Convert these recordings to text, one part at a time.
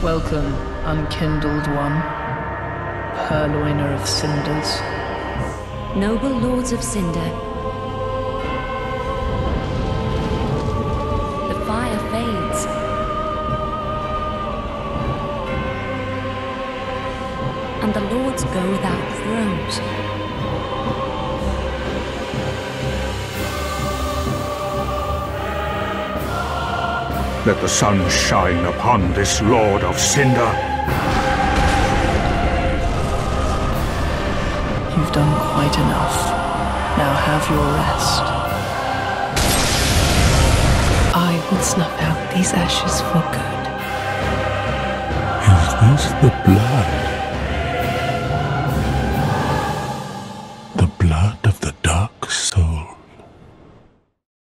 Welcome, unkindled one, purloiner of cinders. Noble lords of Cinder, the fire fades. And the lords go without thrones. Let the sun shine upon this Lord of Cinder. You've done quite enough. Now have your rest. I will snuff out these ashes for good. Is this the blood? The blood of the dark soul.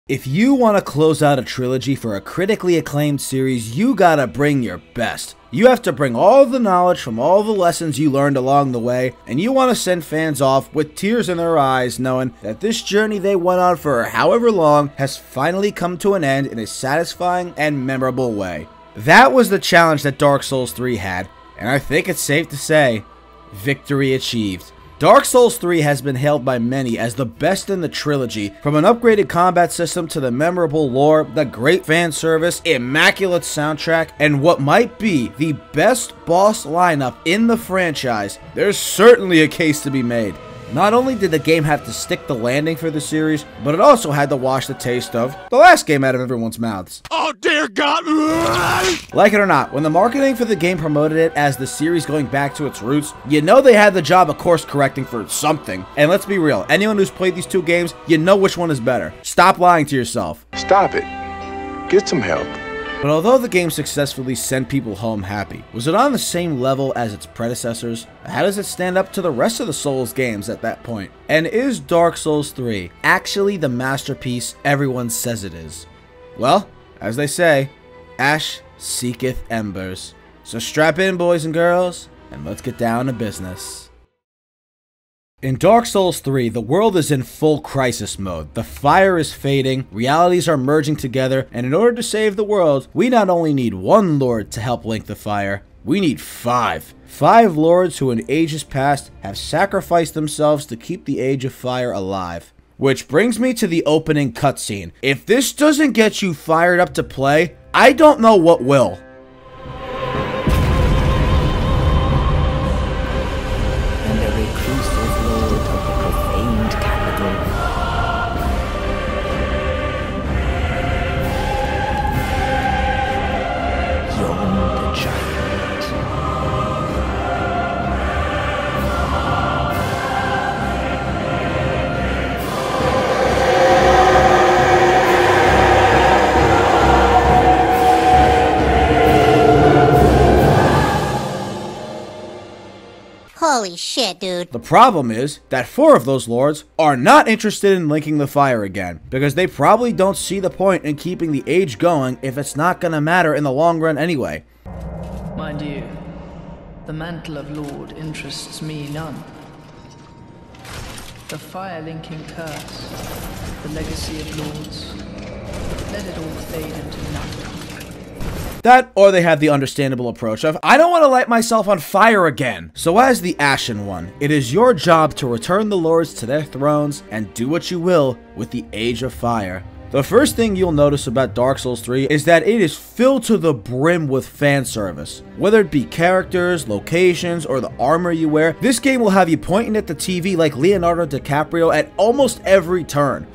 If you want to close out a trilogy for a critically acclaimed series, you gotta bring your best. You have to bring all the knowledge from all the lessons you learned along the way, and you want to send fans off with tears in their eyes knowing that this journey they went on for however long has finally come to an end in a satisfying and memorable way. That was the challenge that Dark Souls 3 had, and I think it's safe to say, victory achieved. Dark Souls 3 has been hailed by many as the best in the trilogy, from an upgraded combat system to the memorable lore, the great fan service, immaculate soundtrack, and what might be the best boss lineup in the franchise. There's certainly a case to be made. Not only did the game have to stick the landing for the series, but it also had to wash the taste of the last game out of everyone's mouths. Oh dear God! Like it or not, when the marketing for the game promoted it as the series going back to its roots, you know they had the job of course correcting for something. And let's be real, anyone who's played these two games, you know which one is better. Stop lying to yourself. Stop it. Get some help. But although the game successfully sent people home happy, was it on the same level as its predecessors? How does it stand up to the rest of the Souls games at that point? And is Dark Souls 3 actually the masterpiece everyone says it is? Well, as they say, Ash seeketh embers. So strap in, boys and girls, and let's get down to business. In Dark Souls 3, the world is in full crisis mode. The fire is fading, realities are merging together, and in order to save the world, we not only need one lord to help link the fire, we need five. 5 lords who in ages past have sacrificed themselves to keep the Age of Fire alive. Which brings me to the opening cutscene. If this doesn't get you fired up to play, I don't know what will. Holy shit, dude. The problem is that 4 of those lords are not interested in linking the fire again, because they probably don't see the point in keeping the age going if it's not gonna matter in the long run anyway. Mind you, the mantle of Lord interests me none. The fire-linking curse, the legacy of lords, let it all fade into nothing. That, or they have the understandable approach of, I don't want to light myself on fire again. So as the Ashen One, it is your job to return the lords to their thrones and do what you will with the Age of Fire. The first thing you'll notice about Dark Souls 3 is that it is filled to the brim with fan service. Whether it be characters, locations, or the armor you wear, this game will have you pointing at the TV like Leonardo DiCaprio at almost every turn.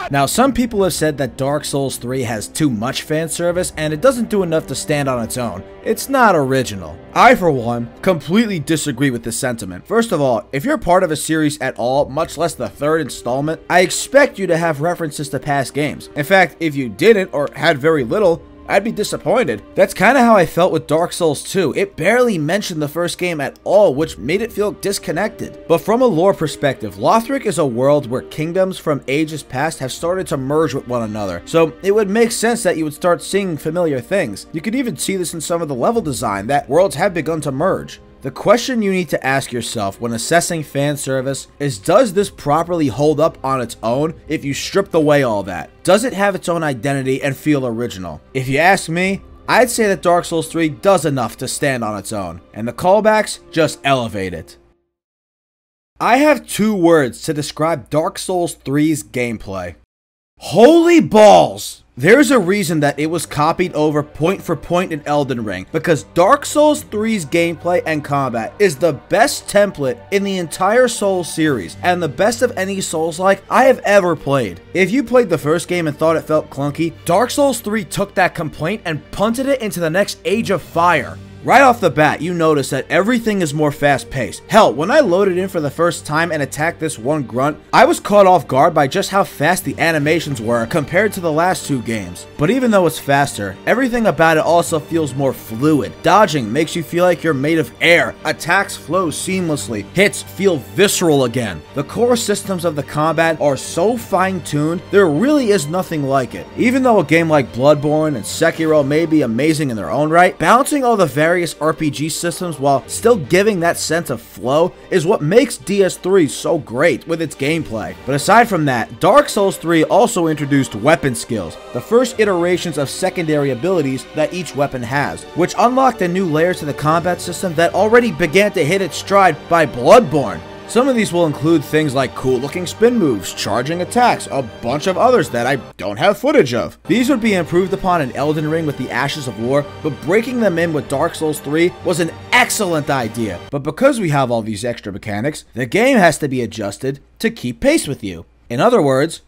Now, some people have said that Dark Souls 3 has too much fan service and it doesn't do enough to stand on its own. It's not original. I, for one, completely disagree with this sentiment. First of all, if you're part of a series at all, much less the 3rd installment, I expect you to have references to past games. In fact, if you didn't or had very little, I'd be disappointed. That's kind of how I felt with Dark Souls 2. It barely mentioned the first game at all, which made it feel disconnected. But from a lore perspective, Lothric is a world where kingdoms from ages past have started to merge with one another. So it would make sense that you would start seeing familiar things. You could even see this in some of the level design, that worlds have begun to merge. The question you need to ask yourself when assessing fan service is, does this properly hold up on its own if you stripped away all that? Does it have its own identity and feel original? If you ask me, I'd say that Dark Souls 3 does enough to stand on its own, and the callbacks just elevate it. I have 2 words to describe Dark Souls 3's gameplay. Holy balls! There's a reason that it was copied over point for point in Elden Ring, because Dark Souls 3's gameplay and combat is the best template in the entire Souls series, and the best of any Souls-like I have ever played. If you played the first game and thought it felt clunky, Dark Souls 3 took that complaint and punted it into the next age of fire. Right off the bat, you notice that everything is more fast-paced. Hell, when I loaded in for the first time and attacked this one grunt, I was caught off guard by just how fast the animations were compared to the last 2 games. But even though it's faster, everything about it also feels more fluid. Dodging makes you feel like you're made of air, attacks flow seamlessly, hits feel visceral again. The core systems of the combat are so fine-tuned, there really is nothing like it. Even though a game like Bloodborne and Sekiro may be amazing in their own right, balancing all the various RPG systems while still giving that sense of flow is what makes DS3 so great with its gameplay. But aside from that, Dark Souls 3 also introduced weapon skills, the first iterations of secondary abilities that each weapon has, which unlocked a new layer to the combat system that already began to hit its stride by Bloodborne. Some of these will include things like cool looking spin moves, charging attacks, a bunch of others that I don't have footage of. These would be improved upon in Elden Ring with the Ashes of War, but breaking them in with Dark Souls 3 was an excellent idea. But because we have all these extra mechanics, the game has to be adjusted to keep pace with you. In other words,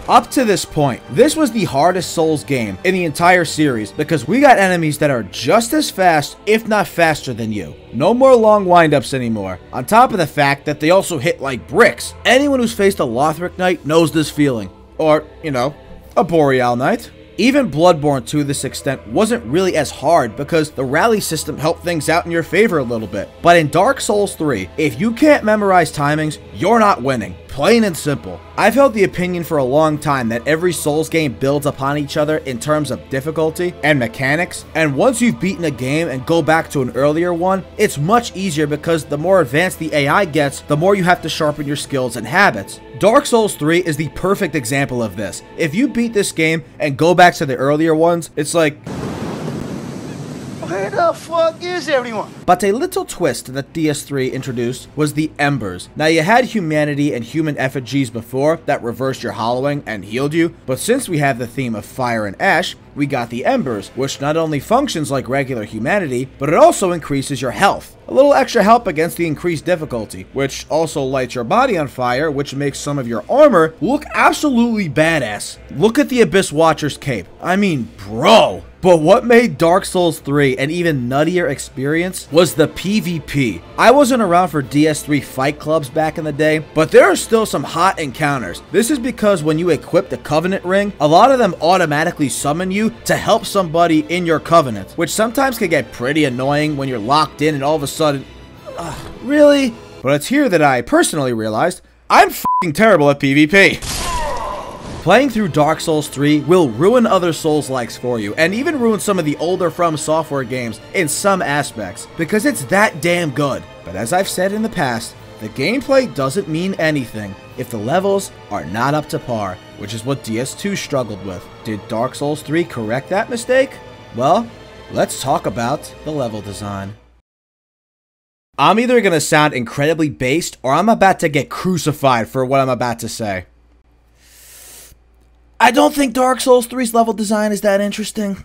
up to this point, this was the hardest Souls game in the entire series because we got enemies that are just as fast, if not faster than you. No more long windups anymore, on top of the fact that they also hit like bricks. Anyone who's faced a Lothric Knight knows this feeling. Or, you know, a Boreal Knight. Even Bloodborne to this extent wasn't really as hard because the rally system helped things out in your favor a little bit. But in Dark Souls 3, if you can't memorize timings, you're not winning. Plain and simple. I've held the opinion for a long time that every Souls game builds upon each other in terms of difficulty and mechanics, and once you've beaten a game and go back to an earlier one, it's much easier because the more advanced the AI gets, the more you have to sharpen your skills and habits. Dark Souls 3 is the perfect example of this. If you beat this game and go back to the earlier ones, it's like, where the fuck is everyone? But a little twist that DS3 introduced was the embers. Now, you had humanity and human effigies before that reversed your hollowing and healed you, but since we have the theme of fire and ash, we got the embers, which not only functions like regular humanity, but it also increases your health. A little extra help against the increased difficulty, which also lights your body on fire, which makes some of your armor look absolutely badass. Look at the Abyss Watcher's cape. I mean, bro. But what made Dark Souls 3 an even nuttier experience was the PvP. I wasn't around for DS3 fight clubs back in the day, but there are still some hot encounters. This is because when you equip the Covenant Ring, a lot of them automatically summon you to help somebody in your Covenant, which sometimes can get pretty annoying when you're locked in and all of a sudden, really? But it's here that I personally realized I'm f***ing terrible at PvP. Playing through Dark Souls 3 will ruin other Souls-likes for you, and even ruin some of the older From Software games in some aspects, because it's that damn good. But as I've said in the past, the gameplay doesn't mean anything if the levels are not up to par, which is what DS2 struggled with. Did Dark Souls 3 correct that mistake? Well, let's talk about the level design. I'm either going to sound incredibly based, or I'm about to get crucified for what I'm about to say. I don't think Dark Souls 3's level design is that interesting.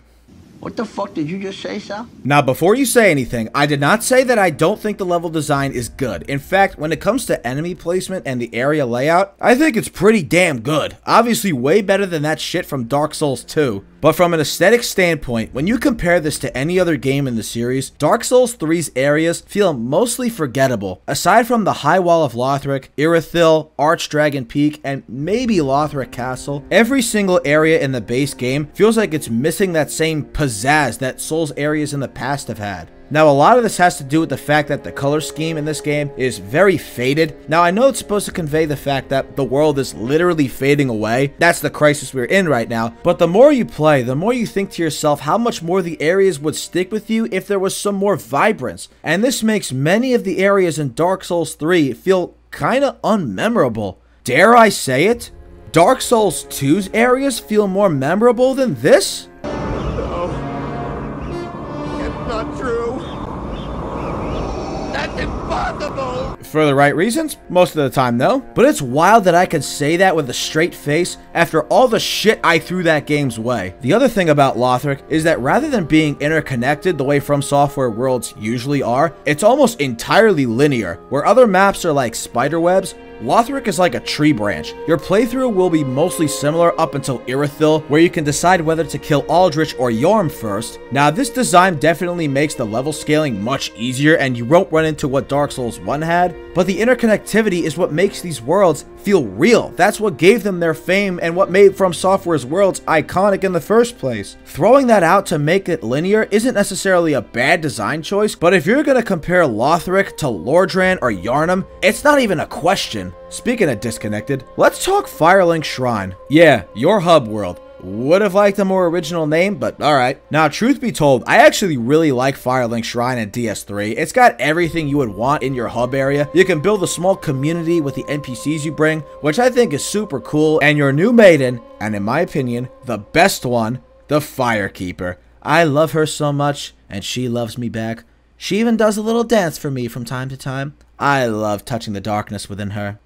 What the fuck did you just say, Sal? Now, before you say anything, I did not say that I don't think the level design is good. In fact, when it comes to enemy placement and the area layout, I think it's pretty damn good. Obviously, way better than that shit from Dark Souls 2. But from an aesthetic standpoint, when you compare this to any other game in the series, Dark Souls 3's areas feel mostly forgettable. Aside from the High Wall of Lothric, Irithyll, Archdragon Peak, and maybe Lothric Castle, every single area in the base game feels like it's missing that same pizzazz that Souls areas in the past have had. Now, a lot of this has to do with the fact that the color scheme in this game is very faded. Now, I know it's supposed to convey the fact that the world is literally fading away. That's the crisis we're in right now. But the more you play, the more you think to yourself how much more the areas would stick with you if there was some more vibrance. And this makes many of the areas in Dark Souls 3 feel kinda unmemorable. Dare I say it? Dark Souls 2's areas feel more memorable than this? No. It's not true. That's impossible! For the right reasons? Most of the time, though. But it's wild that I can say that with a straight face after all the shit I threw that game's way. The other thing about Lothric is that rather than being interconnected the way From Software worlds usually are, it's almost entirely linear. Where other maps are like spiderwebs, Lothric is like a tree branch. Your playthrough will be mostly similar up until Irithyll, where you can decide whether to kill Aldrich or Yorm first. Now, this design definitely makes the level scaling much easier, and you won't run into what Dark Souls 1 had, but the interconnectivity is what makes these worlds feel real. That's what gave them their fame and what made From Software's worlds iconic in the first place. Throwing that out to make it linear isn't necessarily a bad design choice, but if you're gonna compare Lothric to Lordran or Yharnam, it's not even a question. Speaking of disconnected, let's talk Firelink Shrine. Yeah, your hub world. Would have liked a more original name, but alright. Now, truth be told, I actually really like Firelink Shrine in DS3. It's got everything you would want in your hub area. You can build a small community with the NPCs you bring, which I think is super cool, and your new maiden, and in my opinion, the best one, the Firekeeper. I love her so much, and she loves me back. She even does a little dance for me from time to time. I love touching the darkness within her.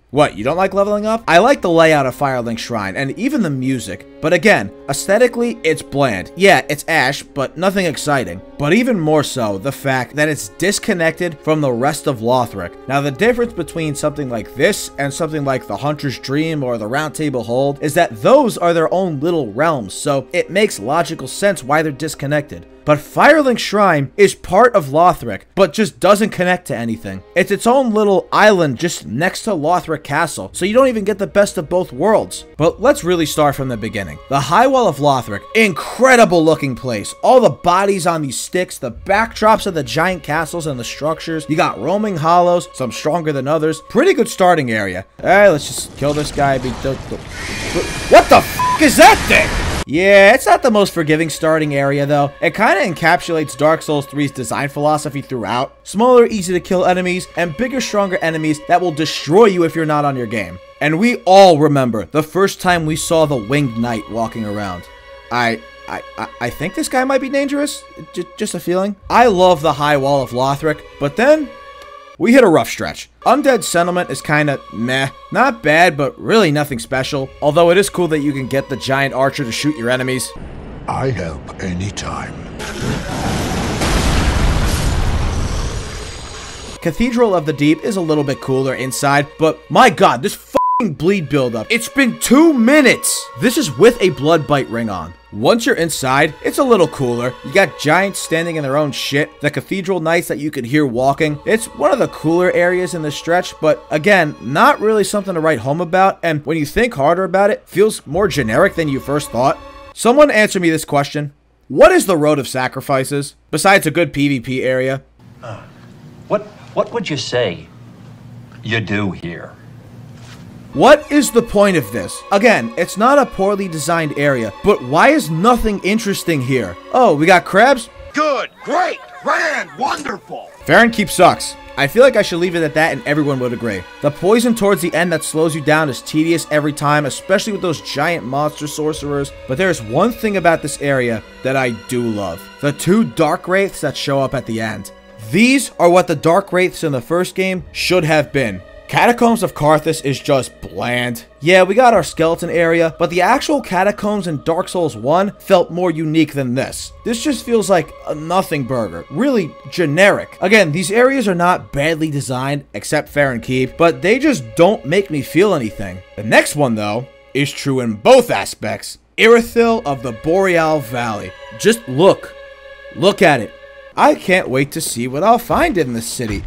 What, you don't like leveling up? I like the layout of Firelink Shrine, and even the music. But again, aesthetically, it's bland. Yeah, it's Ash, but nothing exciting. But even more so, the fact that it's disconnected from the rest of Lothric. Now, the difference between something like this and something like the Hunter's Dream or the Round Table Hold is that those are their own little realms, so it makes logical sense why they're disconnected. But Firelink Shrine is part of Lothric, but just doesn't connect to anything. It's its own little island just next to Lothric Castle, so you don't even get the best of both worlds. But let's really start from the beginning. The High Wall of Lothric, incredible looking place. All the bodies on these sticks, the backdrops of the giant castles and the structures. You got roaming hollows, some stronger than others. Pretty good starting area. Alright, let's just kill this guy. What the f*** is that thing? Yeah, it's not the most forgiving starting area though. It kinda encapsulates Dark Souls 3's design philosophy throughout. Smaller, easy to kill enemies, and bigger, stronger enemies that will destroy you if you're not on your game. And we all remember the first time we saw the Winged Knight walking around. I think this guy might be dangerous. Just a feeling. I love the High Wall of Lothric, but then we hit a rough stretch. Undead Settlement is kinda meh. Not bad, but really nothing special. Although it is cool that you can get the giant archer to shoot your enemies. I help anytime. Cathedral of the Deep is a little bit cooler inside, but my god, this f***ing bleed buildup. It's been 2 minutes! This is with a blood bite ring on. Once you're inside, it's a little cooler. You got giants standing in their own shit, the cathedral knights that you could hear walking. It's one of the cooler areas in the stretch, but again, not really something to write home about, and when you think harder about it, feels more generic than you first thought. Someone answer me this question. What is the Road of Sacrifices, besides a good PvP area? What would you say you do here? What is the point of this? Again, it's not a poorly designed area, but why is nothing interesting here? Oh, we got crabs? Good, great, grand, wonderful. Farron sucks. I feel like I should leave it at that and everyone would agree. The poison towards the end that slows you down is tedious every time, especially with those giant monster sorcerers. But there's one thing about this area that I do love. The 2 Dark Wraiths that show up at the end. These are what the Dark Wraiths in the first game should have been. Catacombs of Karthus is just bland. Yeah, we got our skeleton area, but the actual catacombs in Dark Souls 1 felt more unique than this. This just feels like a nothing burger, really generic. Again, these areas are not badly designed, except Farron Keep, but they just don't make me feel anything. The next one, though, is true in both aspects. Irithyll of the Boreal Valley. Just look. Look at it. I can't wait to see what I'll find in this city.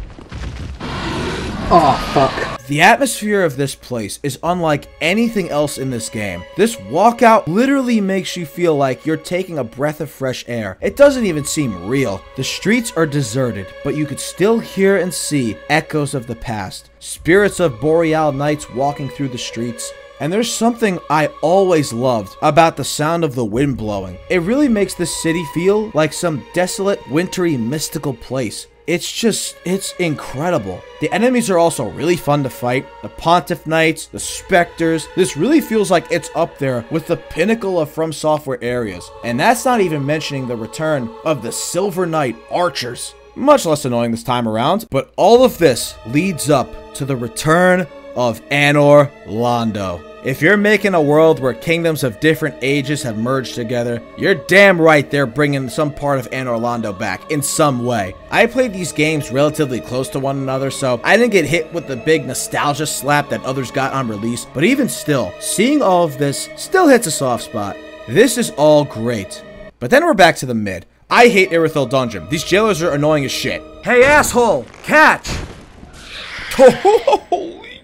Oh, fuck. The atmosphere of this place is unlike anything else in this game. This walkout literally makes you feel like you're taking a breath of fresh air. It doesn't even seem real. The streets are deserted, but you could still hear and see echoes of the past. Spirits of boreal nights walking through the streets. And there's something I always loved about the sound of the wind blowing. It really makes this city feel like some desolate, wintry, mystical place. It's incredible. The enemies are also really fun to fight. The Pontiff Knights, the Spectres. This really feels like it's up there with the pinnacle of From Software areas. And that's not even mentioning the return of the Silver Knight Archers. Much less annoying this time around, but all of this leads up to the return of Anor Londo. If you're making a world where kingdoms of different ages have merged together, you're damn right they're bringing some part of Anor Londo back in some way. I played these games relatively close to one another, so I didn't get hit with the big nostalgia slap that others got on release, but even still, seeing all of this still hits a soft spot. This is all great. But then we're back to the mid. I hate Irithyll Dungeon. These jailers are annoying as shit. Hey asshole, catch! Holy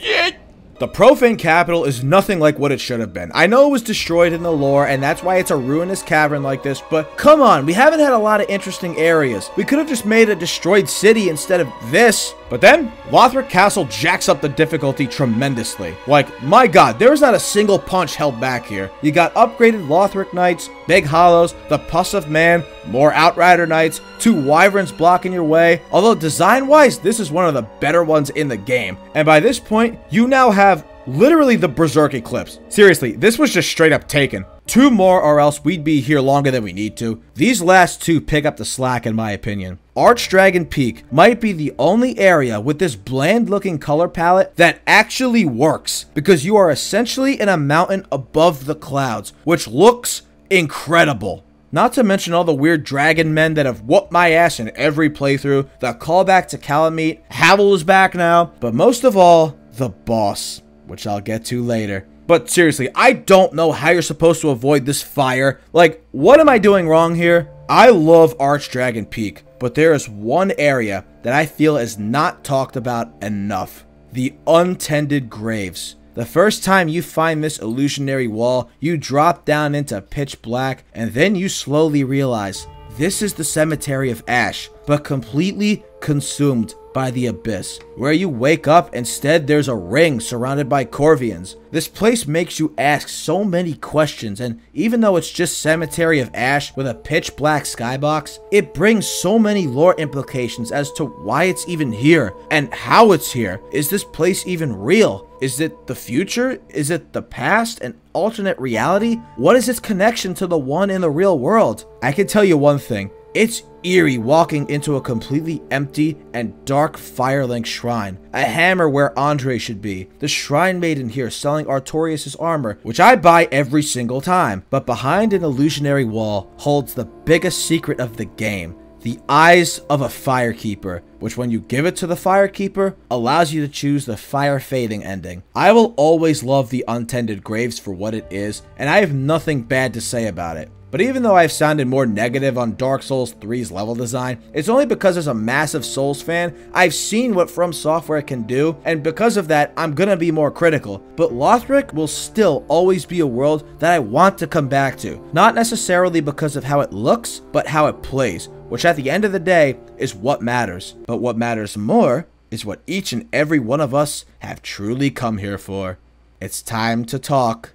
shit! The profane capital is nothing like what it should have been. I know it was destroyed in the lore, and that's why it's a ruinous cavern like this, but come on, we haven't had a lot of interesting areas. We could have just made a destroyed city instead of this. But then, Lothric Castle jacks up the difficulty tremendously. Like, my god, there is not a single punch held back here. You got upgraded Lothric Knights, Big Hollows, the Pus of Man, more Outrider Knights, 2 Wyverns blocking your way. Although design-wise, this is one of the better ones in the game. And by this point, you now have literally the Berserk Eclipse. Seriously, this was just straight up taken. 2 more or else we'd be here longer than we need to. These last 2 pick up the slack in my opinion. Archdragon Peak might be the only area with this bland looking color palette that actually works, because you are essentially in a mountain above the clouds, which looks incredible. Not to mention all the weird dragon men that have whooped my ass in every playthrough, the callback to Calamite, Havel is back now, but most of all, the boss, which I'll get to later. But seriously, I don't know how you're supposed to avoid this fire. Like, what am I doing wrong here? I love Archdragon Peak, but there is one area that I feel is not talked about enough. The untended graves. The first time you find this illusionary wall, you drop down into pitch black, and then you slowly realize this is the Cemetery of Ash, but completely consumed by the abyss. Where you wake up, instead there's a ring surrounded by Corvians. This place makes you ask so many questions, and even though it's just Cemetery of Ash with a pitch black skybox, it brings so many lore implications as to why it's even here and how it's here. Is this place even real? Is it the future? Is it the past? An alternate reality? What is its connection to the one in the real world? I can tell you one thing. It's eerie walking into a completely empty and dark Firelink shrine. A hammer where Andre should be. The shrine maiden here selling Artorias' armor, which I buy every single time. But behind an illusionary wall holds the biggest secret of the game. The Eyes of a Firekeeper, which when you give it to the Firekeeper, allows you to choose the fire fading ending. I will always love the Untended Graves for what it is, and I have nothing bad to say about it. But even though I've sounded more negative on Dark Souls 3's level design, it's only because as a massive Souls fan, I've seen what From Software can do, and because of that, I'm gonna be more critical. But Lothric will still always be a world that I want to come back to. Not necessarily because of how it looks, but how it plays, which at the end of the day is what matters. But what matters more is what each and every one of us have truly come here for. It's time to talk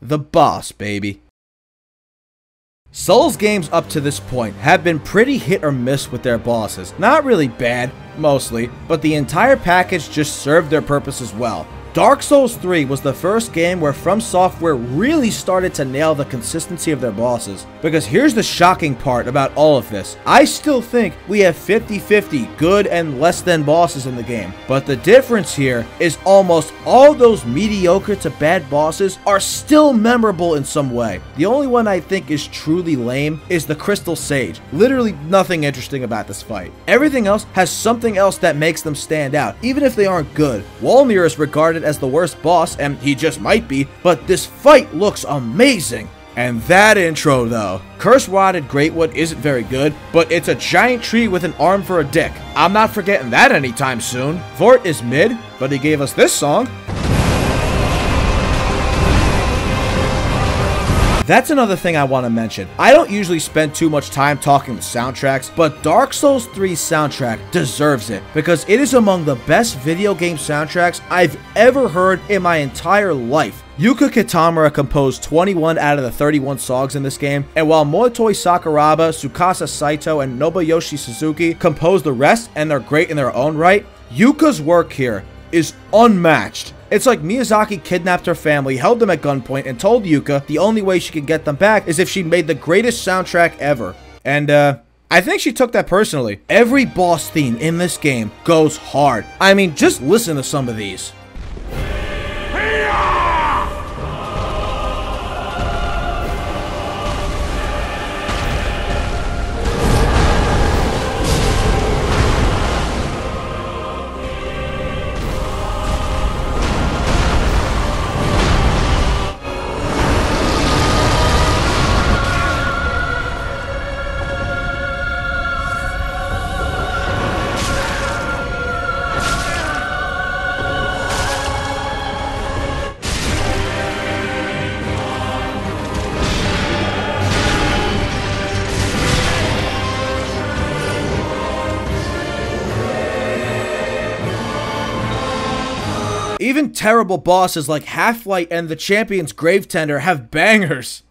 the boss, baby. Souls games up to this point have been pretty hit or miss with their bosses. Not really bad, mostly, but the entire package just served their purpose as well. Dark Souls 3 was the first game where From Software really started to nail the consistency of their bosses. Because here's the shocking part about all of this. I still think we have 50-50 good and less than bosses in the game. But the difference here is almost all those mediocre to bad bosses are still memorable in some way. The only one I think is truly lame is the Crystal Sage. Literally nothing interesting about this fight. Everything else has something else that makes them stand out, even if they aren't good. Walnir is regarded as the worst boss, and he just might be, but this fight looks amazing. And that intro though. Curse Rotted Greatwood isn't very good, but it's a giant tree with an arm for a dick. I'm not forgetting that anytime soon. Vort is mid. but he gave us this song. That's another thing I want to mention. I don't usually spend too much time talking the soundtracks, but Dark Souls 3's soundtrack deserves it because it is among the best video game soundtracks I've ever heard in my entire life. Yuka Kitamura composed 21 out of the 31 songs in this game, and while Motoi Sakuraba, Tsukasa Saito, and Nobuyoshi Suzuki composed the rest, and they're great in their own right, Yuka's work here is unmatched. It's like Miyazaki kidnapped her family, held them at gunpoint, and told Yuka the only way she could get them back is if she made the greatest soundtrack ever. And, I think she took that personally. Every boss theme in this game goes hard. I mean, just listen to some of these. Even terrible bosses like Half-Light and the Champion's Gravetender have bangers.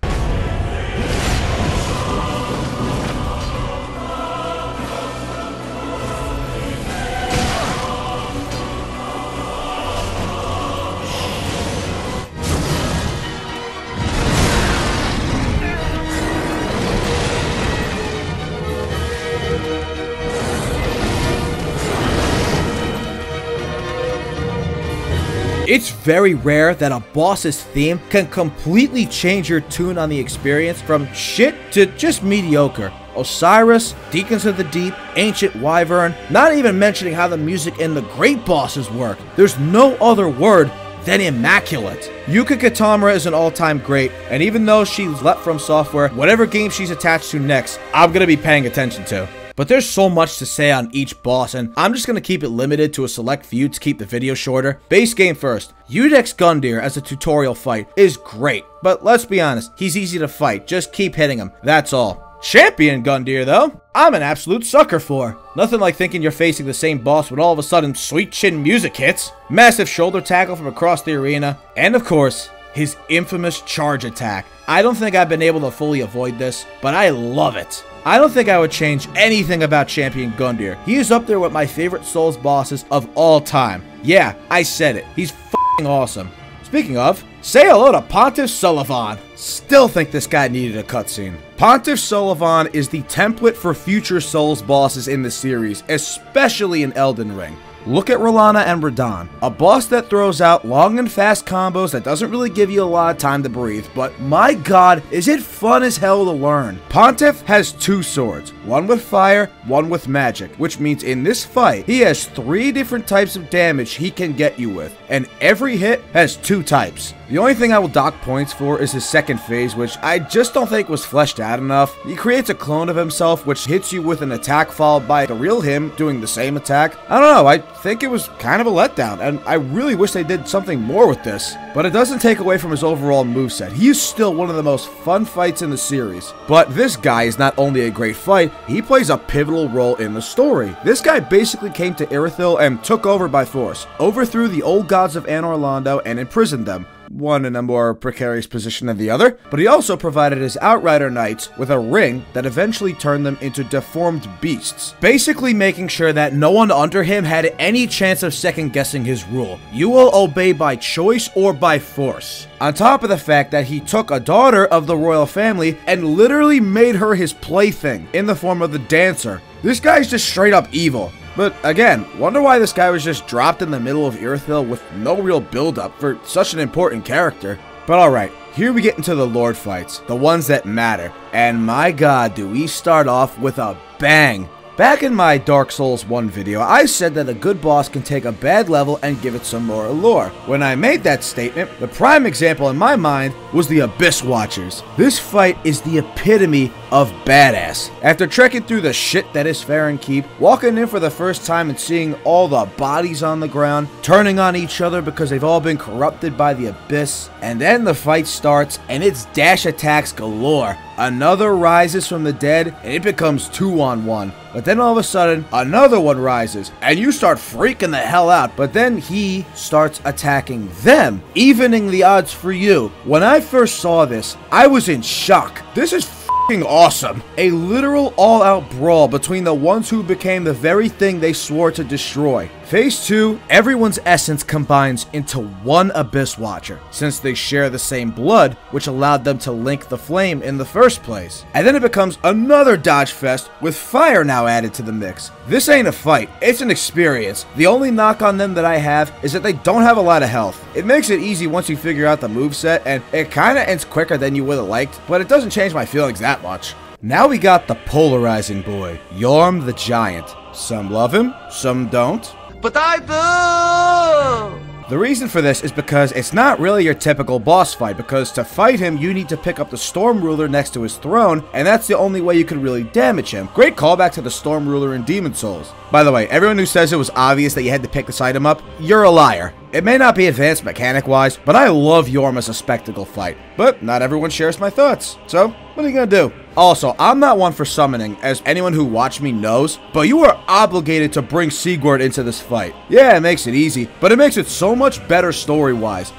It's very rare that a boss's theme can completely change your tune on the experience from shit to just mediocre. Osiris, Deacons of the Deep, Ancient Wyvern, not even mentioning how the music in the great bosses work. There's no other word than immaculate. Yuka Kitamura is an all-time great, and even though she's left from Software, whatever game she's attached to next, I'm gonna be paying attention to. But there's so much to say on each boss, and I'm just going to keep it limited to a select few to keep the video shorter. Base game first. Udex Gundyr as a tutorial fight is great, but let's be honest, he's easy to fight, just keep hitting him, that's all. Champion Gundyr though, I'm an absolute sucker for. Nothing like thinking you're facing the same boss when all of a sudden sweet chin music hits, massive shoulder tackle from across the arena, and of course, his infamous charge attack. I don't think I've been able to fully avoid this, but I love it. I don't think I would change anything about Champion Gundyr. He is up there with my favorite Souls bosses of all time. Yeah, I said it. He's f***ing awesome. Speaking of, say hello to Pontiff Sulyvahn. Still think this guy needed a cutscene. Pontiff Sulyvahn is the template for future Souls bosses in the series, especially in Elden Ring. Look at Rolana and Radahn, a boss that throws out long and fast combos that doesn't really give you a lot of time to breathe, but my god, is it fun as hell to learn. Pontiff has two swords, one with fire, one with magic, which means in this fight, he has 3 different types of damage he can get you with, and every hit has 2 types. The only thing I will dock points for is his second phase, which I just don't think was fleshed out enough. He creates a clone of himself, which hits you with an attack followed by the real him doing the same attack. I don't know, I think it was kind of a letdown, and I really wish they did something more with this. But it doesn't take away from his overall moveset. He is still one of the most fun fights in the series. But this guy is not only a great fight, he plays a pivotal role in the story. This guy basically came to Irithyll and took over by force, overthrew the old gods of Anor Londo and imprisoned them. One in a more precarious position than the other, but he also provided his Outrider Knights with a ring that eventually turned them into deformed beasts, basically making sure that no one under him had any chance of second-guessing his rule. You will obey by choice or by force. On top of the fact that he took a daughter of the royal family and literally made her his plaything in the form of the Dancer. This guy's just straight up evil. But again, wonder why this guy was just dropped in the middle of Irithyll with no real build-up for such an important character. But alright, here we get into the Lord fights, the ones that matter. And my god, do we start off with a bang. Back in my Dark Souls 1 video, I said that a good boss can take a bad level and give it some more allure. When I made that statement, the prime example in my mind was the Abyss Watchers. This fight is the epitome of badass. After trekking through the shit that is Farron Keep, walking in for the first time and seeing all the bodies on the ground, turning on each other because they've all been corrupted by the Abyss, and then the fight starts and it's dash attacks galore. Another rises from the dead and it becomes 2-on-1. But then all of a sudden, another one rises and you start freaking the hell out. But then he starts attacking them, evening the odds for you. When I first saw this, I was in shock. This is f***ing awesome. A literal all-out brawl between the ones who became the very thing they swore to destroy. Phase 2, everyone's essence combines into one Abyss Watcher, since they share the same blood, which allowed them to link the flame in the first place. And then it becomes another dodge fest with fire now added to the mix. This ain't a fight, it's an experience. The only knock on them that I have is that they don't have a lot of health. It makes it easy once you figure out the moveset, and it kinda ends quicker than you would've liked, but it doesn't change my feelings that much. Now we got the polarizing boy, Yorm the Giant. Some love him, some don't. But I do! The reason for this is because it's not really your typical boss fight, because to fight him you need to pick up the Storm Ruler next to his throne, and that's the only way you could really damage him. Great callback to the Storm Ruler in Demon Souls. By the way, everyone who says it was obvious that you had to pick this item up, you're a liar. It may not be advanced mechanic-wise, but I love Yorm as a spectacle fight. But not everyone shares my thoughts, so what are you gonna do? Also, I'm not one for summoning, as anyone who watched me knows, but you are obligated to bring Sigurd into this fight. Yeah, it makes it easy, but it makes it so much better story-wise.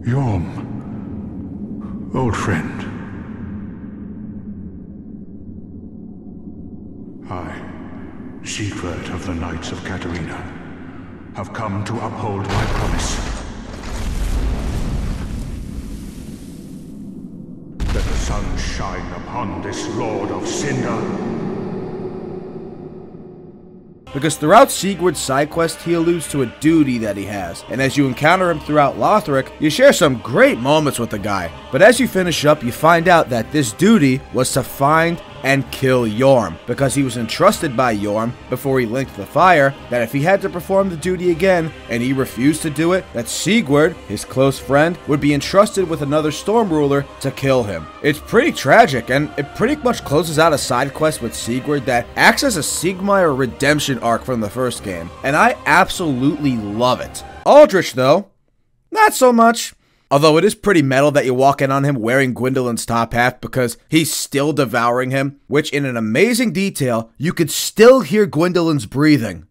Yorm, old friend. I, Seeketh of the Knights of Katarina, have come to uphold my promise. Let the sun shine upon this Lord of Cinder. Because throughout Sigurd's side quest, he alludes to a duty that he has, and as you encounter him throughout Lothric, you share some great moments with the guy. But as you finish up, you find out that this duty was to find and kill Yorm, because he was entrusted by Yorm before he linked the fire, that if he had to perform the duty again, and he refused to do it, that Sigurd, his close friend, would be entrusted with another Storm Ruler to kill him. It's pretty tragic, and it pretty much closes out a side quest with Sigurd that acts as a Sigmar redemption arc from the first game, and I absolutely love it. Aldrich, though, not so much. Although it is pretty metal that you walk in on him wearing Gwendolyn's top half because he's still devouring him, which in an amazing detail, you could still hear Gwendolyn's breathing.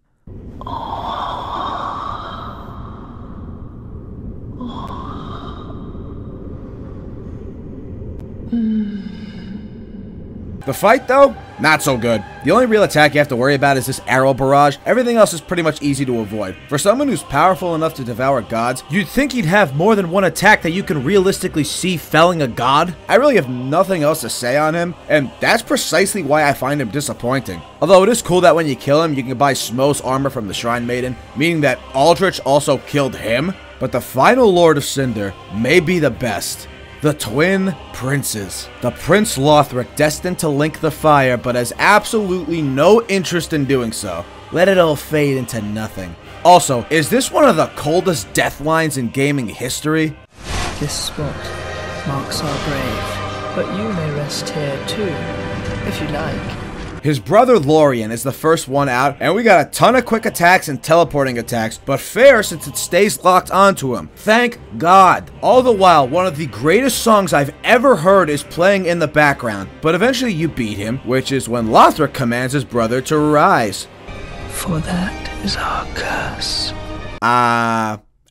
The fight, though, not so good. The only real attack you have to worry about is this arrow barrage. Everything else is pretty much easy to avoid. For someone who's powerful enough to devour gods, you'd think he'd have more than one attack that you can realistically see felling a god. I really have nothing else to say on him, and that's precisely why I find him disappointing. Although it is cool that when you kill him, you can buy Smo's armor from the Shrine Maiden, meaning that Aldrich also killed him. But the final Lord of Cinder may be the best. The Twin Princes. The Prince Lothric, destined to link the fire, but has absolutely no interest in doing so. Let it all fade into nothing. Also, is this one of the coldest death lines in gaming history? This spot marks our grave, but you may rest here too, if you like. His brother Lorien is the first one out, and we got a ton of quick attacks and teleporting attacks, but fair since it stays locked onto him. Thank God. All the while, one of the greatest songs I've ever heard is playing in the background, but eventually you beat him, which is when Lothric commands his brother to rise. For that is our curse.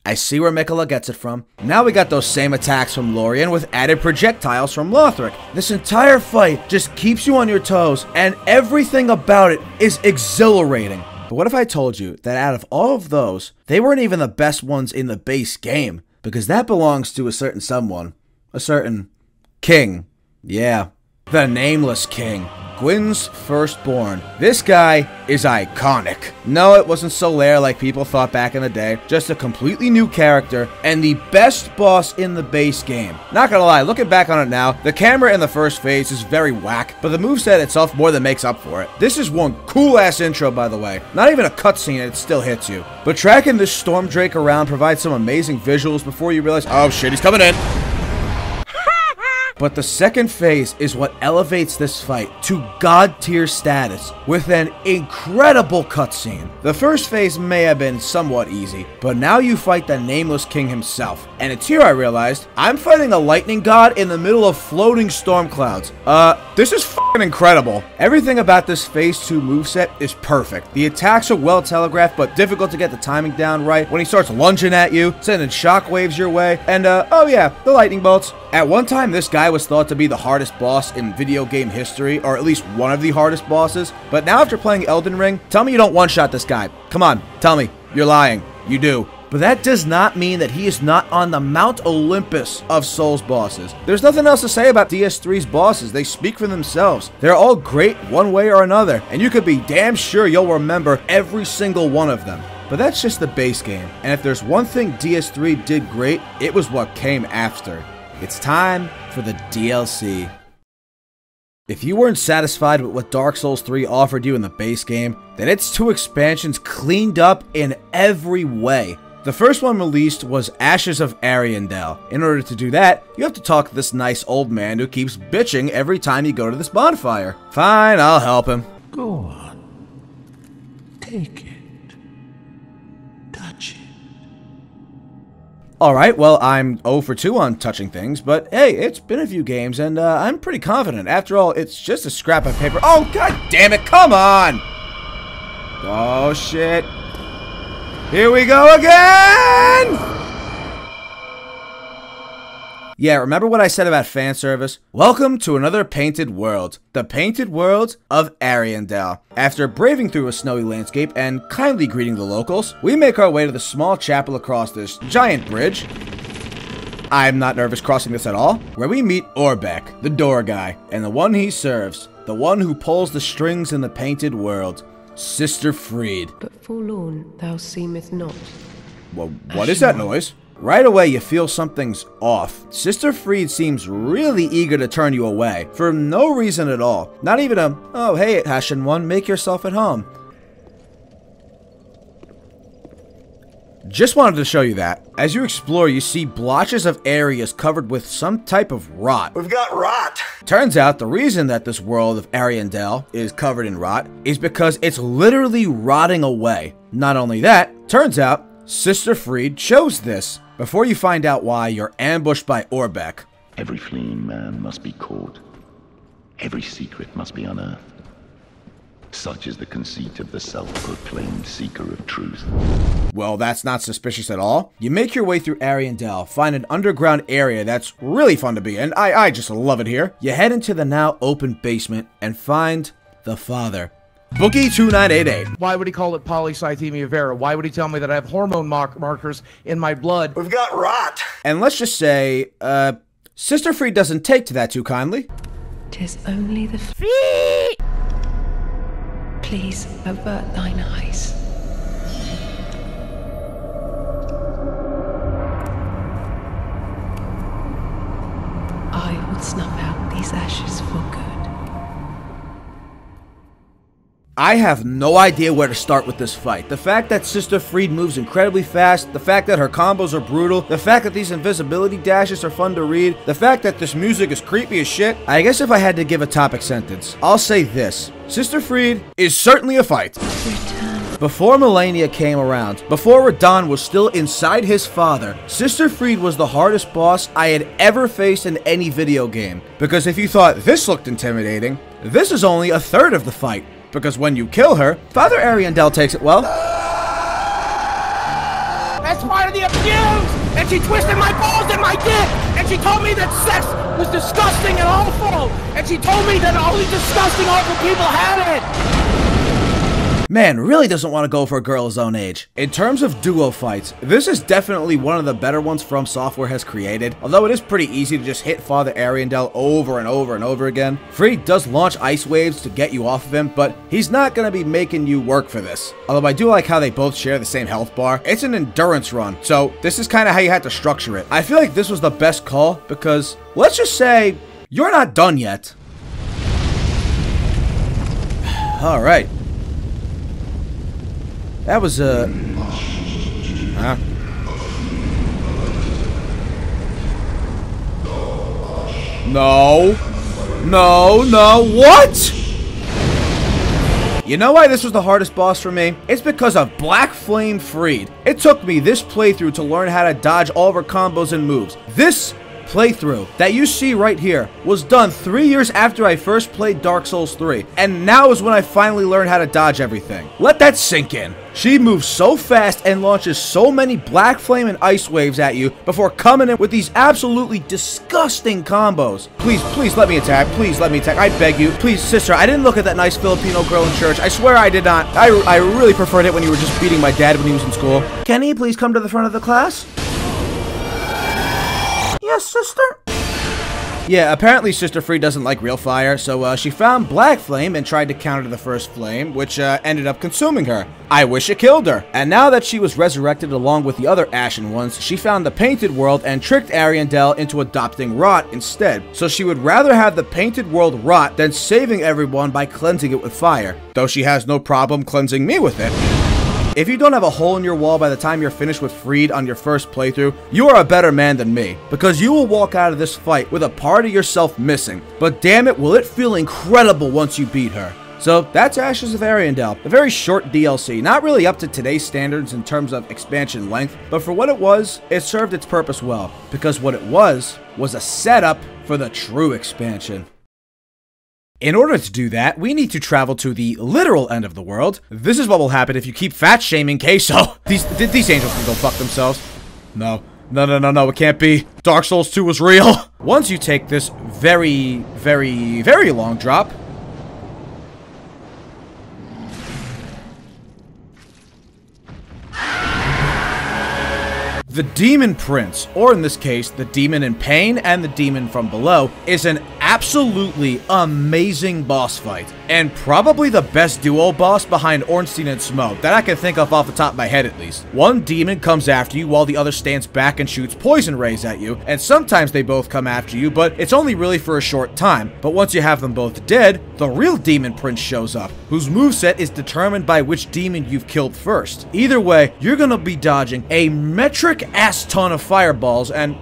I see where Mikola gets it from. Now we got those same attacks from Lorien with added projectiles from Lothric. This entire fight just keeps you on your toes, and everything about it is exhilarating. But what if I told you that out of all of those, they weren't even the best ones in the base game? Because that belongs to a certain someone. A certain king. Yeah, the Nameless King. Gwyn's firstborn. This guy is iconic. No, it wasn't Solaire like people thought back in the day, just a completely new character and the best boss in the base game. Not gonna lie, looking back on it now, the camera in the first phase is very whack, but the moveset itself more than makes up for it. This is one cool ass intro, by the way. Not even a cutscene, it still hits you. But tracking this Storm Drake around provides some amazing visuals before you realize, oh shit, he's coming in. But the second phase is what elevates this fight to god tier status with an incredible cutscene. The first phase may have been somewhat easy, but now you fight the Nameless King himself. And it's here I realized I'm fighting a lightning god in the middle of floating storm clouds. This is fucking incredible. Everything about this phase 2 moveset is perfect. The attacks are well telegraphed, but difficult to get the timing down right when he starts lunging at you, sending shockwaves your way, and oh yeah, the lightning bolts. At one time, this guy was thought to be the hardest boss in video game history, or at least one of the hardest bosses. But now after playing Elden Ring, tell me you don't one-shot this guy. Come on, tell me. You're lying. You do. But that does not mean that he is not on the Mount Olympus of Souls bosses. There's nothing else to say about DS3's bosses. They speak for themselves. They're all great one way or another, and you could be damn sure you'll remember every single one of them. But that's just the base game, and if there's one thing DS3 did great, it was what came after. It's time for the DLC. If you weren't satisfied with what Dark Souls 3 offered you in the base game, then its 2 expansions cleaned up in every way. The first one released was Ashes of Ariandel. In order to do that, you have to talk to this nice old man who keeps bitching every time you go to this bonfire. Fine, I'll help him. Go on. Take it. Touch it. Alright, well, I'm 0 for 2 on touching things, but hey, it's been a few games, and I'm pretty confident. After all, it's just a scrap of paper. Oh, god damn it, come on! Oh, shit. Here we go again! Yeah, remember what I said about fan service? Welcome to another painted world. The painted world of Ariandel. After braving through a snowy landscape and kindly greeting the locals, we make our way to the small chapel across this giant bridge. I'm not nervous crossing this at all. Where we meet Orbeck, the door guy, and the one he serves. The one who pulls the strings in the painted world. Sister Fried. But forlorn thou seemeth not. Well, what is that noise? Right away, you feel something's off. Sister Fried seems really eager to turn you away, for no reason at all. Not even a, oh hey, Ashen One, make yourself at home. Just wanted to show you that. As you explore, you see blotches of areas covered with some type of rot. We've got rot! Turns out the reason that this world of Ariandel is covered in rot is because it's literally rotting away. Not only that, turns out Sister Fried chose this. Before you find out why, you're ambushed by Orbeck. Every fleeing man must be caught. Every secret must be unearthed. Such is the conceit of the self-proclaimed seeker of truth. Well, that's not suspicious at all. You make your way through Ariandel, find an underground area that's really fun to be in. I just love it here. You head into the now open basement and find the father. Bookie2988. Why would he call it polycythemia vera? Why would he tell me that I have hormone markers in my blood? We've got rot! And let's just say, Sister Fried doesn't take to that too kindly. 'Tis only the Please avert thine eyes. I will snuff out these ashes for good. I have no idea where to start with this fight. The fact that Sister Fried moves incredibly fast, the fact that her combos are brutal, the fact that these invisibility dashes are fun to read, the fact that this music is creepy as shit. I guess if I had to give a topic sentence, I'll say this. Sister Fried is certainly a fight. Before Millennia came around, before Radahn was still inside his father, Sister Fried was the hardest boss I had ever faced in any video game. Because if you thought this looked intimidating, this is only a third of the fight. Because when you kill her, Father Ariandel takes it well. That's part of the abuse! And she twisted my balls and my dick! And she told me that sex was disgusting and awful! And she told me that only disgusting, awful people had it! Man really doesn't want to go for a girl his own age. In terms of duo fights, this is definitely one of the better ones From Software has created, although it is pretty easy to just hit Father Ariandel over and over and over again. Fried does launch ice waves to get you off of him, but he's not going to be making you work for this. Although I do like how they both share the same health bar. It's an endurance run, so this is kind of how you had to structure it. I feel like this was the best call because, let's just say, you're not done yet. Alright. That was, huh? No. No, no, what? You know why this was the hardest boss for me? It's because of Black Flame Fried. It took me this playthrough to learn how to dodge all of her combos and moves. This playthrough that you see right here was done 3 years after I first played Dark Souls 3, and now is when I finally learned how to dodge everything. Let that sink in. She moves so fast and launches so many black flame and ice waves at you before coming in with these absolutely disgusting combos. Please, please let me attack. Please let me attack. I beg you. Please, sister, I didn't look at that nice Filipino girl in church. I swear I did not. I really preferred it when you were just beating my dad when he was in school. Can he please come to the front of the class? Yes, sister? Yeah, apparently Sister Fried doesn't like real fire, so she found Black Flame and tried to counter the first flame, which ended up consuming her. I wish it killed her. And now that she was resurrected along with the other Ashen ones, she found the Painted World and tricked Ariandel into adopting Rot instead. So she would rather have the Painted World rot than saving everyone by cleansing it with fire, though she has no problem cleansing me with it. If you don't have a hole in your wall by the time you're finished with Fried on your first playthrough, you are a better man than me, because you will walk out of this fight with a part of yourself missing, but damn it, will it feel incredible once you beat her. So that's Ashes of Ariandel, a very short DLC, not really up to today's standards in terms of expansion length, but for what it was, it served its purpose well, because what it was a setup for the true expansion. In order to do that, we need to travel to the literal end of the world. This is what will happen if you keep fat-shaming Queso. These angels can go fuck themselves. No, it can't be. Dark Souls 2 was real. Once you take this very, very, very long drop, the Demon Prince, or in this case, the Demon in Pain and the Demon from Below, is an absolutely amazing boss fight, and probably the best duo boss behind Ornstein and Smough, that I can think of off the top of my head at least. One demon comes after you while the other stands back and shoots poison rays at you, and sometimes they both come after you, but it's only really for a short time. But once you have them both dead, the real Demon Prince shows up, whose moveset is determined by which demon you've killed first. Either way, you're gonna be dodging a metric ass ton of fireballs and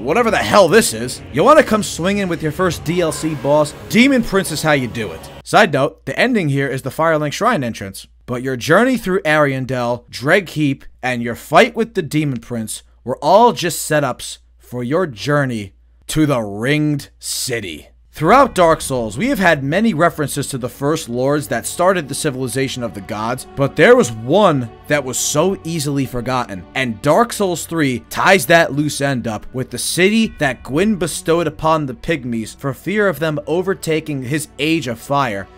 whatever the hell this is. You want to come swinging with your first DLC boss? Demon Prince is how you do it. Side note, the ending here is the Firelink Shrine entrance. But your journey through Ariandel, Dreg Heap, and your fight with the Demon Prince were all just setups for your journey to the Ringed City. Throughout Dark Souls, we have had many references to the first lords that started the civilization of the gods, but there was one that was so easily forgotten, and Dark Souls 3 ties that loose end up with the city that Gwyn bestowed upon the pygmies for fear of them overtaking his Age of Fire.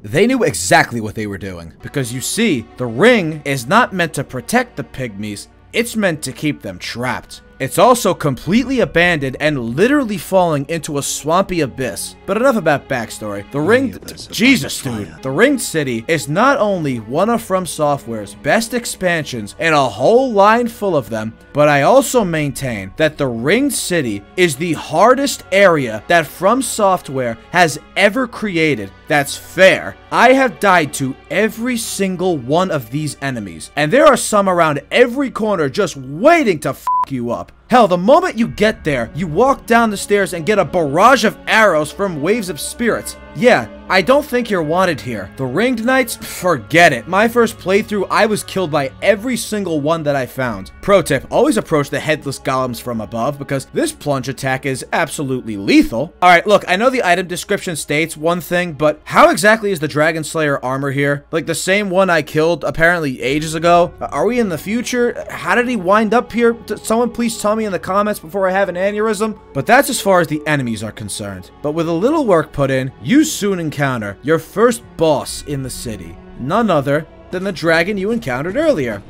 They knew exactly what they were doing, because you see, the ring is not meant to protect the pygmies, it's meant to keep them trapped. It's also completely abandoned and literally falling into a swampy abyss. But enough about backstory. The Ringed... Jesus, dude. The Ringed City is not only one of From Software's best expansions and a whole line full of them, but I also maintain that the Ringed City is the hardest area that From Software has ever created. That's fair. I have died to every single one of these enemies, and there are some around every corner just waiting to f you up. Hell, the moment you get there, you walk down the stairs and get a barrage of arrows from waves of spirits. Yeah, I don't think you're wanted here. The Ringed Knights? Forget it. My first playthrough, I was killed by every single one that I found. Pro tip, always approach the headless golems from above, because this plunge attack is absolutely lethal. Alright, look, I know the item description states one thing, but how exactly is the Dragon Slayer armor here? Like the same one I killed apparently ages ago? Are we in the future? How did he wind up here? Someone please tell me in the comments before I have an aneurysm. But that's as far as the enemies are concerned. But with a little work put in, you you soon encounter your first boss in the city, none other than the dragon you encountered earlier.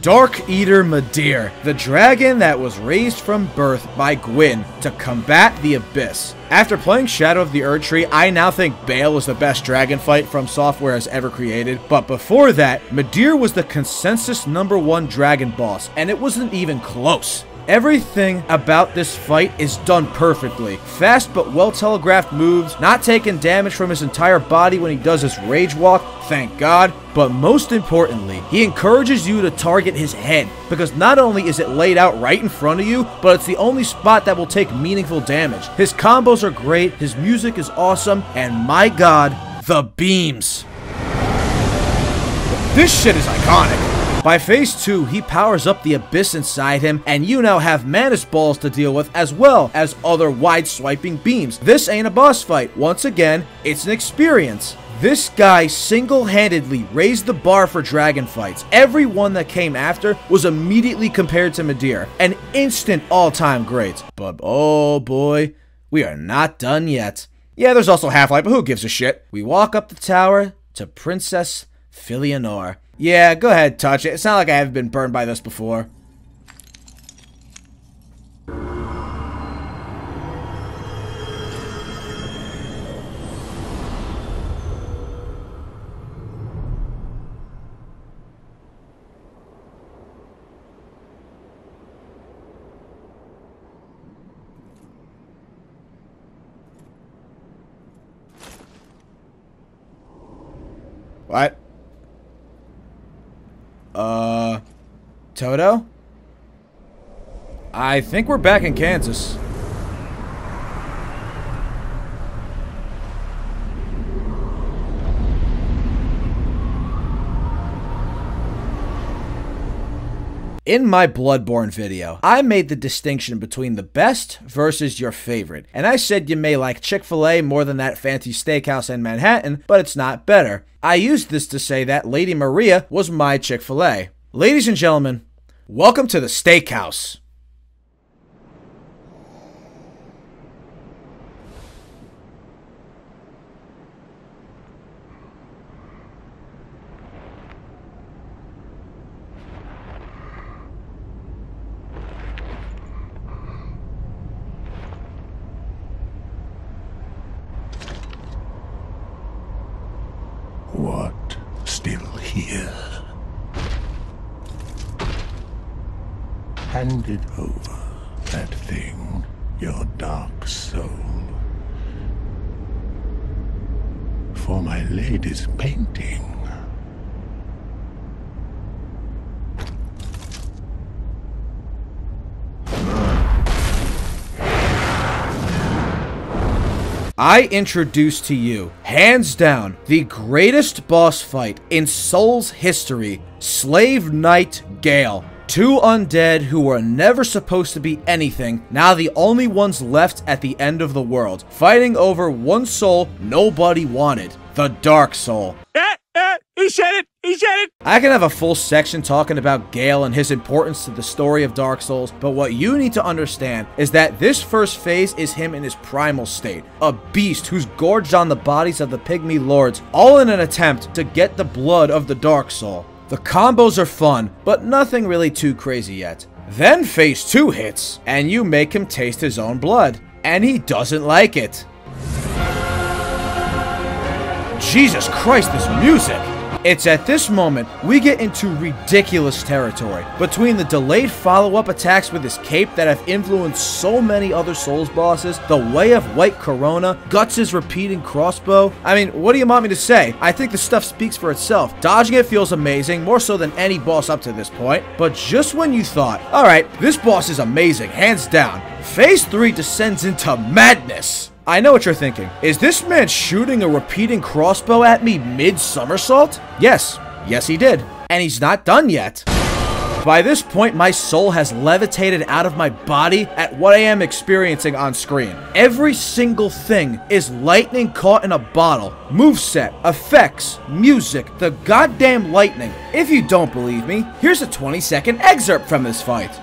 Dark Eater Midir, the dragon that was raised from birth by Gwyn to combat the Abyss. After playing Shadow of the Erdtree, I now think Bale is the best dragon fight From Software has ever created, but before that, Midir was the consensus #1 dragon boss, and it wasn't even close. Everything about this fight is done perfectly. Fast but well-telegraphed moves, not taking damage from his entire body when he does his rage walk, thank God. But most importantly, he encourages you to target his head, because not only is it laid out right in front of you, but it's the only spot that will take meaningful damage. His combos are great, his music is awesome, and my God, the beams. This shit is iconic. By phase 2, he powers up the Abyss inside him, and you now have Manus Balls to deal with, as well as other wide-swiping beams. This ain't a boss fight. Once again, it's an experience. This guy single-handedly raised the bar for dragon fights. Everyone that came after was immediately compared to Midir, an instant all-time great. But oh boy, we are not done yet. Yeah, there's also Half-Life, but who gives a shit? We walk up the tower to Princess Filianor. Yeah, go ahead, touch it. It's not like I haven't been burned by this before. What? Toto? I think we're back in Kansas. In my Bloodborne video, I made the distinction between the best versus your favorite, and I said you may like Chick-fil-A more than that fancy steakhouse in Manhattan, but it's not better. I used this to say that Lady Maria was my Chick-fil-A. Ladies and gentlemen, welcome to the steakhouse. What? Still here? Hand it over, that thing, your dark soul. For my lady's painting. I introduce to you, hands down, the greatest boss fight in Soul's history, Slave Knight Gale. Two undead who were never supposed to be anything, now the only ones left at the end of the world, fighting over one soul nobody wanted, the Dark Soul. He said it! He said it! I can have a full section talking about Gale and his importance to the story of Dark Souls, but what you need to understand is that this first phase is him in his primal state, a beast who's gorged on the bodies of the Pygmy Lords, all in an attempt to get the blood of the Dark Soul. The combos are fun, but nothing really too crazy yet. Then phase 2 hits, and you make him taste his own blood, and he doesn't like it. Jesus Christ, this music! It's at this moment we get into ridiculous territory. Between the delayed follow-up attacks with his cape that have influenced so many other Souls bosses, the Way of White Corona, Guts' repeating crossbow. I mean, what do you want me to say? I think the stuff speaks for itself. Dodging it feels amazing, more so than any boss up to this point. But just when you thought, alright, this boss is amazing, hands down, phase 3 descends into madness. I know what you're thinking. Is this man shooting a repeating crossbow at me mid-somersault? Yes. Yes, he did. And he's not done yet. By this point, my soul has levitated out of my body at what I am experiencing on screen. Every single thing is lightning caught in a bottle. Moveset, effects, music, the goddamn lightning. If you don't believe me, here's a 20-second excerpt from this fight.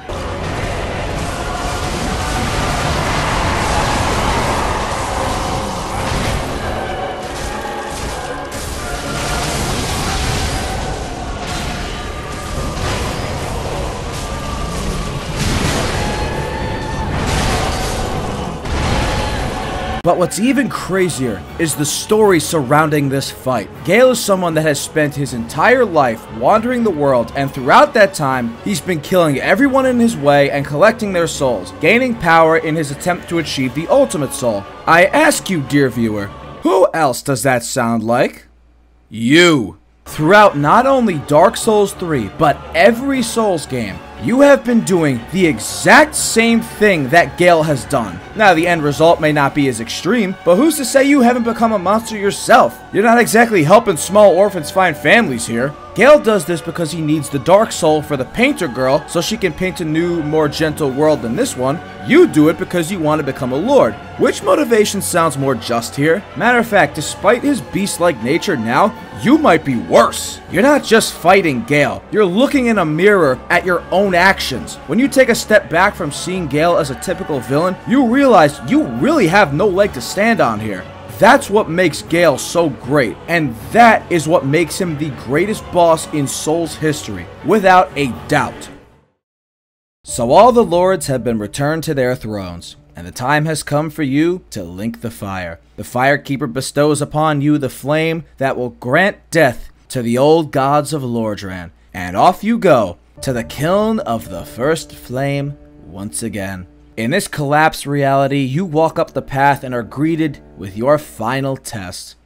But what's even crazier is the story surrounding this fight. Gale is someone that has spent his entire life wandering the world, and throughout that time, he's been killing everyone in his way and collecting their souls, gaining power in his attempt to achieve the ultimate soul. I ask you, dear viewer, who else does that sound like? You! Throughout not only Dark Souls 3, but every Souls game, you have been doing the exact same thing that Gale has done. Now, the end result may not be as extreme, but who's to say you haven't become a monster yourself? You're not exactly helping small orphans find families here. Gale does this because he needs the Dark Soul for the Painter Girl so she can paint a new, more gentle world than this one. You do it because you want to become a lord. Which motivation sounds more just here? Matter of fact, despite his beast-like nature now, you might be worse. You're not just fighting Gale, you're looking in a mirror at your own actions. When you take a step back from seeing Gale as a typical villain, you realize you really have no leg to stand on here. That's what makes Gale so great, and that is what makes him the greatest boss in Souls history, without a doubt. So all the lords have been returned to their thrones, and the time has come for you to link the fire. The Firekeeper bestows upon you the flame that will grant death to the old gods of Lordran, and off you go to the kiln of the first flame once again. In this collapsed reality, you walk up the path and are greeted with your final test.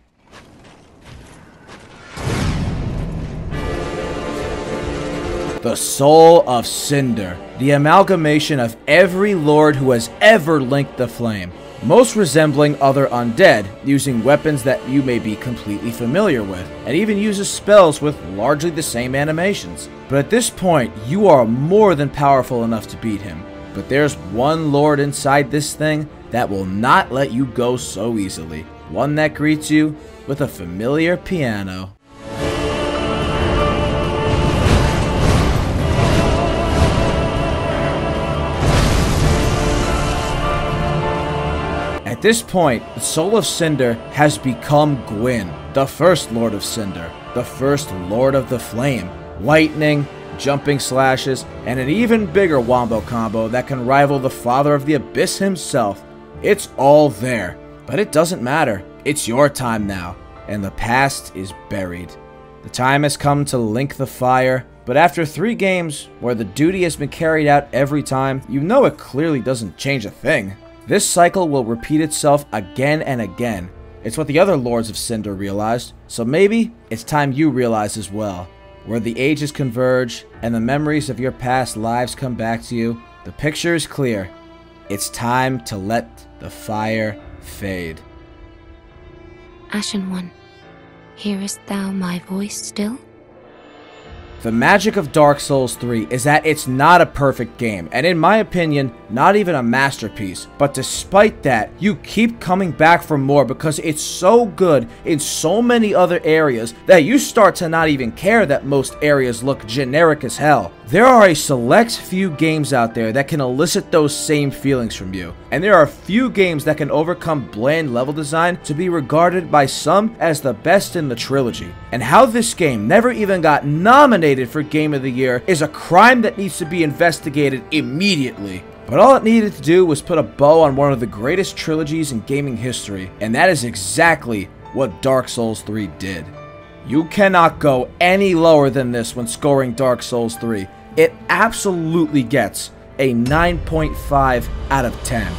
The Soul of Cinder, the amalgamation of every lord who has ever linked the flame, most resembling other undead, using weapons that you may be completely familiar with, and even uses spells with largely the same animations. But at this point, you are more than powerful enough to beat him. But there's one lord inside this thing that will not let you go so easily. One that greets you with a familiar piano. At this point, the Soul of Cinder has become Gwyn, the first Lord of Cinder, the first Lord of the Flame. Lightning, jumping slashes, and an even bigger wombo combo that can rival the Father of the Abyss himself. It's all there, but it doesn't matter. It's your time now, and the past is buried. The time has come to link the fire, but after 3 games where the duty has been carried out every time, you know it clearly doesn't change a thing. This cycle will repeat itself again and again. It's what the other Lords of Cinder realized, so maybe it's time you realize as well. Where the ages converge and the memories of your past lives come back to you, the picture is clear. It's time to let the fire fade. Ashen One, hearest thou my voice still? The magic of Dark Souls 3 is that it's not a perfect game, and in my opinion, not even a masterpiece. But despite that, you keep coming back for more because it's so good in so many other areas that you start to not even care that most areas look generic as hell. There are a select few games out there that can elicit those same feelings from you, and there are few games that can overcome bland level design to be regarded by some as the best in the trilogy. And how this game never even got nominated for Game of the Year is a crime that needs to be investigated immediately. But all it needed to do was put a bow on one of the greatest trilogies in gaming history, and that is exactly what Dark Souls 3 did. You cannot go any lower than this when scoring Dark Souls 3. It absolutely gets a 9.5 out of 10.